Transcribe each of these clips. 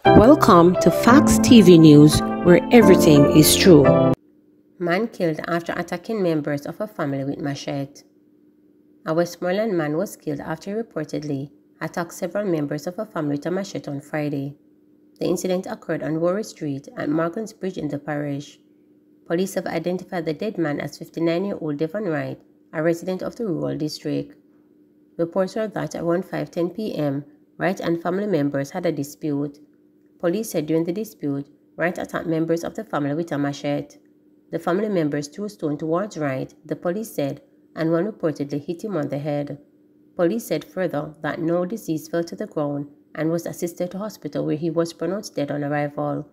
Welcome to Facts TV News, where everything is true. Man killed after attacking members of a family with machete. A Westmoreland man was killed after he reportedly attacked several members of a family with a machete on Friday. The incident occurred on Warren Street at Morgan's Bridge in the parish. Police have identified the dead man as 59-year-old Devon Wright, a resident of the rural district. Reports are that around 5:10 p.m., Wright and family members had a dispute. Police said during the dispute, Wright attacked members of the family with a machete. The family members threw stones towards Wright, the police said, and one reportedly hit him on the head. Police said further that no deceased fell to the ground and was assisted to hospital where he was pronounced dead on arrival.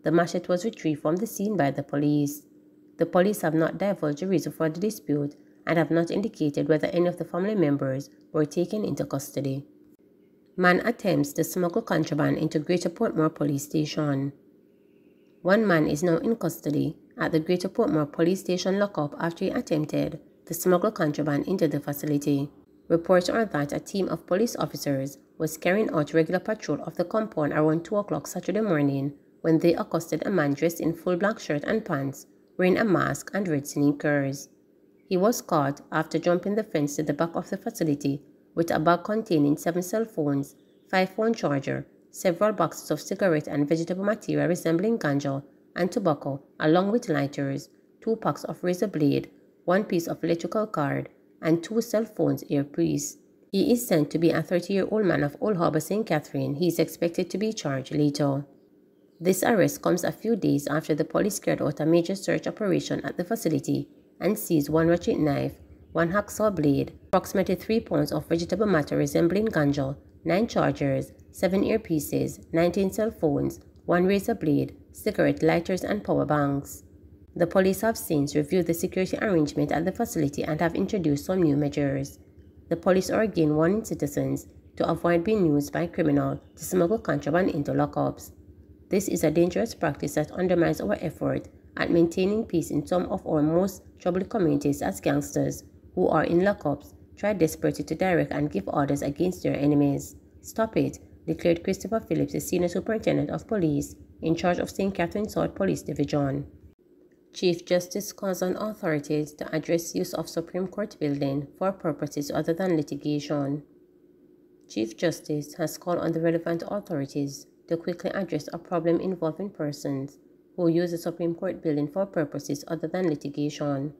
The machete was retrieved from the scene by the police. The police have not divulged the reason for the dispute and have not indicated whether any of the family members were taken into custody. Man attempts to smuggle contraband into Greater Portmore Police Station. One man is now in custody at the Greater Portmore Police Station lockup after he attempted to smuggle contraband into the facility. Reports are that a team of police officers was carrying out regular patrol of the compound around 2 o'clock Saturday morning when they accosted a man dressed in full black shirt and pants, wearing a mask and red sneakers. He was caught after jumping the fence to the back of the facility with a bag containing 7 cell phones, 5-phone charger, several boxes of cigarette and vegetable material resembling ganja and tobacco, along with lighters, 2 packs of razor blade, 1 piece of electrical cord, and 2 cell phones earpiece. He is said to be a 30-year-old man of Old Harbour, St. Catherine. He is expected to be charged later. This arrest comes a few days after the police carried out a major search operation at the facility and seized 1 ratchet knife, 1 hacksaw blade, approximately 3 pounds of vegetable matter resembling ganja, 9 chargers, 7 earpieces, 19 cell phones, 1 razor blade, cigarette lighters, and power banks. The police have since reviewed the security arrangement at the facility and have introduced some new measures. The police are again warning citizens to avoid being used by criminals to smuggle contraband into lockups. This is a dangerous practice that undermines our effort at maintaining peace in some of our most troubled communities, as gangsters who are in lockups try desperately to direct and give orders against their enemies. Stop it, declared Christopher Phillips, the Senior Superintendent of Police in charge of St. Catherine South Police Division. Chief Justice calls on authorities to address use of Supreme Court building for purposes other than litigation. Chief Justice has called on the relevant authorities to quickly address a problem involving persons who use the Supreme Court building for purposes other than litigation.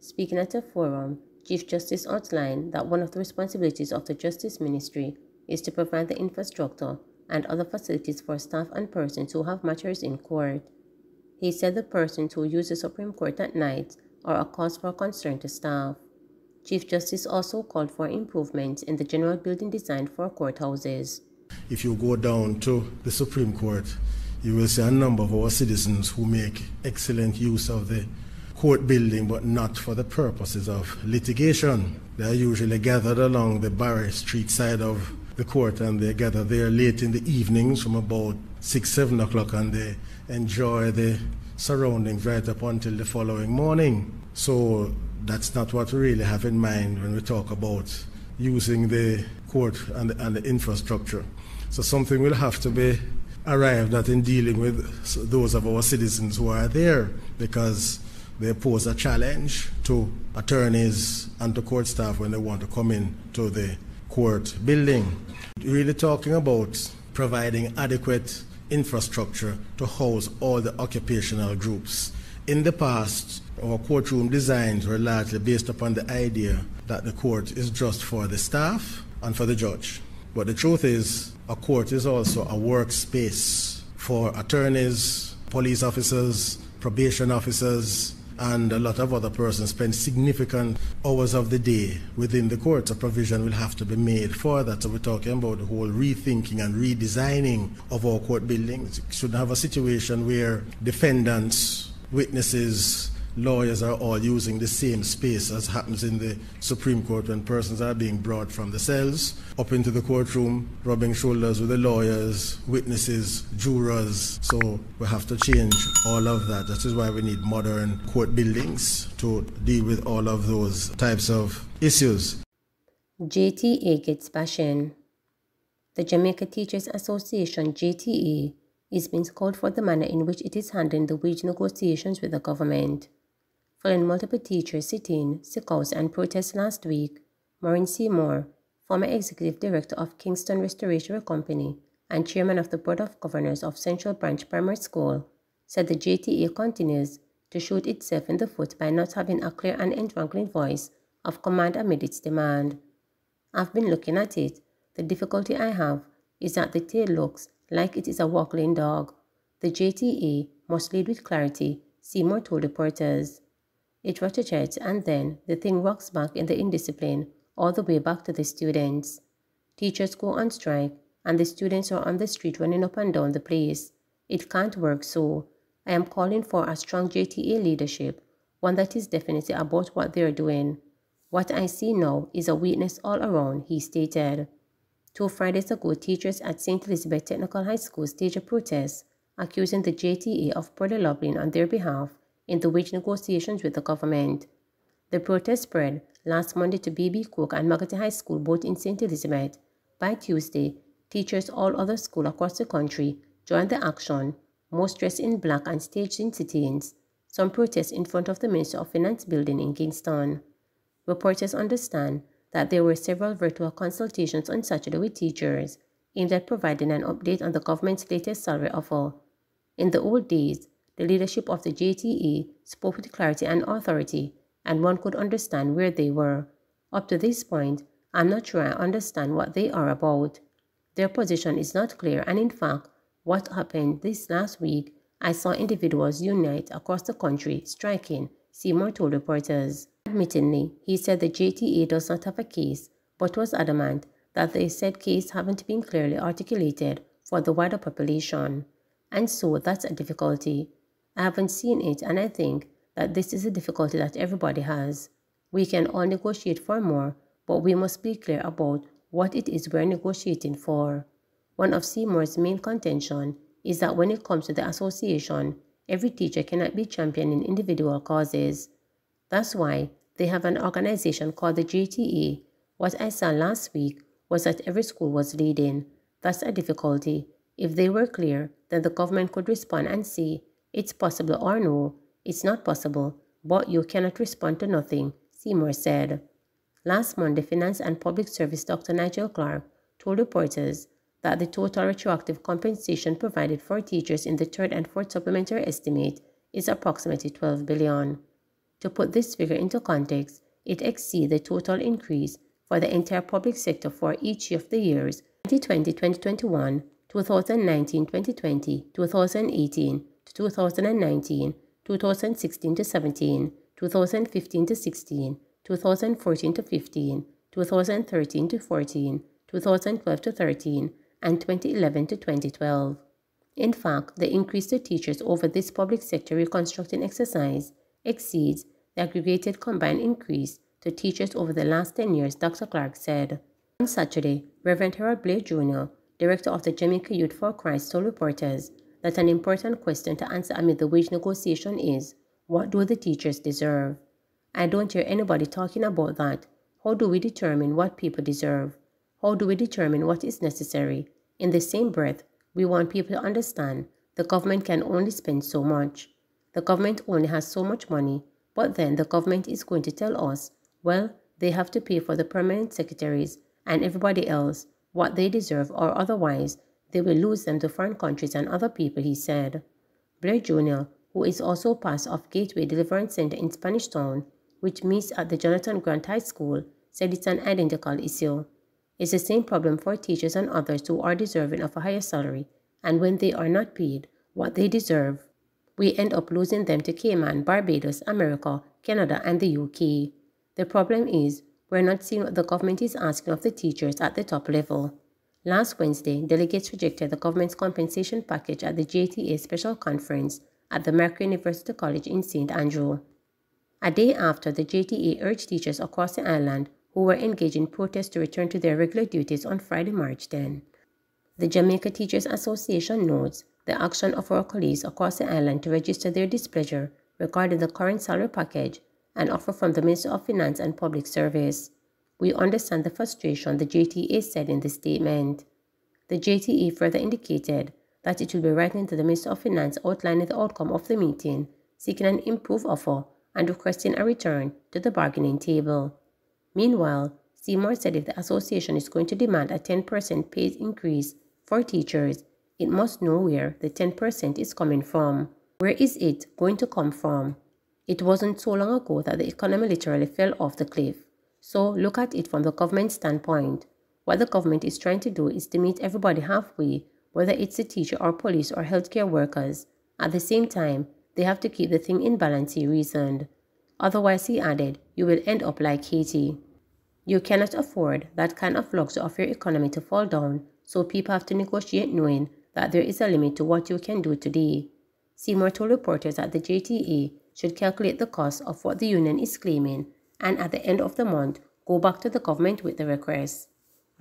Speaking at a forum, Chief Justice outlined that one of the responsibilities of the Justice Ministry is to provide the infrastructure and other facilities for staff and persons who have matters in court. He said the persons who use the Supreme Court at night are a cause for concern to staff. Chief Justice also called for improvements in the general building design for courthouses. If you go down to the Supreme Court, you will see a number of our citizens who make excellent use of the court building, but not for the purposes of litigation. They are usually gathered along the Barry Street side of the court, and they gather there late in the evenings from about 6-7 o'clock, and they enjoy the surroundings right up until the following morning. So that's not what we really have in mind when we talk about using the court and the infrastructure. So something will have to be arrived at in dealing with those of our citizens who are there, because they pose a challenge to attorneys and to court staff when they want to come in to the court building. Really talking about providing adequate infrastructure to house all the occupational groups. In the past, our courtroom designs were largely based upon the idea that the court is just for the staff and for the judge. But the truth is, a court is also a workspace for attorneys, police officers, probation officers, and a lot of other persons spend significant hours of the day within the court. A provision will have to be made for that. So we're talking about the whole rethinking and redesigning of our court buildings. We should have a situation where defendants, witnesses, lawyers are all using the same space, as happens in the Supreme Court when persons are being brought from the cells up into the courtroom, rubbing shoulders with the lawyers, witnesses, jurors. So we have to change all of that. That is why we need modern court buildings to deal with all of those types of issues. JTA gets bashing. The Jamaica Teachers Association, JTA, It's been called for the manner in which it is handling the wage negotiations with the government. Following multiple teachers sit-in, sick-outs and protests last week, Maureen Seymour, former executive director of Kingston Restoration Company and chairman of the Board of Governors of Central Branch Primary School, said the JTA continues to shoot itself in the foot by not having a clear and entwangling voice of command amid its demand. I've been looking at it. The difficulty I have is that the tail looks like it is a waggling dog. The JTA must lead with clarity, Seymour told reporters. It rotates and then the thing rocks back in the indiscipline all the way back to the students. Teachers go on strike and the students are on the street running up and down the place. It can't work so. I am calling for a strong JTA leadership, one that is definitely about what they are doing. What I see now is a weakness all around, he stated. 2 Fridays ago, teachers at St. Elizabeth Technical High School staged a protest, accusing the JTA of poorly lobbying on their behalf in the wage negotiations with the government. The protest spread last Monday to B.B. Cook and Magate High School, both in St. Elizabeth. By Tuesday, teachers all other schools across the country joined the action, most dressed in black and staged in sit-ins. Some protests in front of the Minister of Finance building in Kingston. Reporters understand that there were several virtual consultations on Saturday with teachers aimed at providing an update on the government's latest salary offer. In the old days, the leadership of the JTA spoke with clarity and authority, and one could understand where they were. Up to this point, I'm not sure I understand what they are about. Their position is not clear, and in fact, what happened this last week, I saw individuals unite across the country striking, Seymour told reporters. Admittedly, he said the JTA does not have a case, but was adamant that the said case haven't been clearly articulated for the wider population. And so that's a difficulty. I haven't seen it, and I think that this is a difficulty that everybody has. We can all negotiate for more, but we must be clear about what it is we're negotiating for. One of Seymour's main contention is that when it comes to the association, every teacher cannot be championing individual causes. That's why they have an organization called the JTA. What I saw last week was that every school was leading. That's a difficulty. If they were clear, then the government could respond and say, it's possible or no, it's not possible, but you cannot respond to nothing, Seymour said. Last month, the Finance and Public Service Dr. Nigel Clark told reporters that the total retroactive compensation provided for teachers in the third and fourth supplementary estimate is approximately $12 billion. To put this figure into context, it exceeds the total increase for the entire public sector for each of the years 2020-2021, 2019-2020, 2018 to 2019, 2016-17, 2015-16, 2014-15, 2013-14, 2012-13, and 2011-2012. In fact, the increase to teachers over this public sector reconstructing exercise exceeds the aggregated combined increase to teachers over the last 10 years, Dr. Clark said. On Saturday, Reverend Harold Blair Jr., director of the Jamaica Youth for Christ, told reporters that an important question to answer amid the wage negotiation is, what do the teachers deserve? I don't hear anybody talking about that. How do we determine what people deserve? How do we determine what is necessary? In the same breath, we want people to understand the government can only spend so much. The government only has so much money, but then the government is going to tell us, well, they have to pay for the permanent secretaries and everybody else what they deserve, or otherwise they will lose them to foreign countries and other people, he said. Blair Jr., who is also pastor of Gateway Deliverance Center in Spanish Town, which meets at the Jonathan Grant High School, said it's an identical issue. It's the same problem for teachers and others who are deserving of a higher salary, and when they are not paid what they deserve, we end up losing them to Cayman, Barbados, America, Canada, and the UK. The problem is, we're not seeing what the government is asking of the teachers at the top level. Last Wednesday, delegates rejected the government's compensation package at the JTA Special Conference at the Macquarie University College in St. Andrew. A day after, the JTA urged teachers across the island who were engaged in protests to return to their regular duties on Friday, March 10. The Jamaica Teachers Association notes the action of our colleagues across the island to register their displeasure regarding the current salary package and offer from the Minister of Finance and Public Service. We understand the frustration, the JTA said in the statement. The JTA further indicated that it will be writing to the Minister of Finance outlining the outcome of the meeting, seeking an improved offer and requesting a return to the bargaining table. Meanwhile, Seymour said if the association is going to demand a 10% pay increase for teachers, it must know where the 10% is coming from. Where is it going to come from? It wasn't so long ago that the economy literally fell off the cliff. So look at it from the government standpoint. What the government is trying to do is to meet everybody halfway, whether it's the teacher or police or healthcare workers. At the same time, they have to keep the thing in balance, he reasoned. Otherwise, he added, you will end up like Haiti. You cannot afford that kind of luxury of your economy to fall down, so people have to negotiate knowing that there is a limit to what you can do today. Seymour told reporters that the JTA should calculate the cost of what the union is claiming and at the end of the month, go back to the government with the request.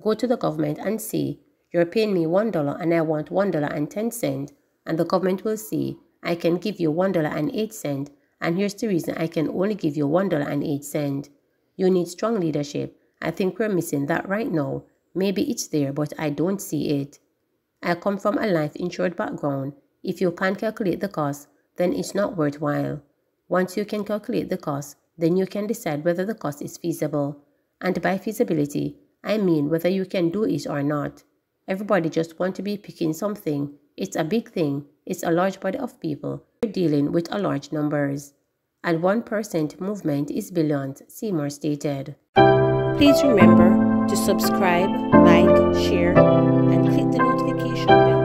Go to the government and say, you're paying me $1 and I want $1.10, and the government will say, I can give you $1.08, and here's the reason I can only give you $1.08. You need strong leadership. I think we're missing that right now. Maybe it's there, but I don't see it. I come from a life-insured background. If you can't calculate the cost, then it's not worthwhile. Once you can calculate the cost, then you can decide whether the cost is feasible. And by feasibility, I mean whether you can do it or not. Everybody just wants to be picking something. It's a big thing. It's a large body of people. We're dealing with a large numbers. And 1% movement is billions, Seymour stated. Please remember to subscribe, like, share, and click the notification bell.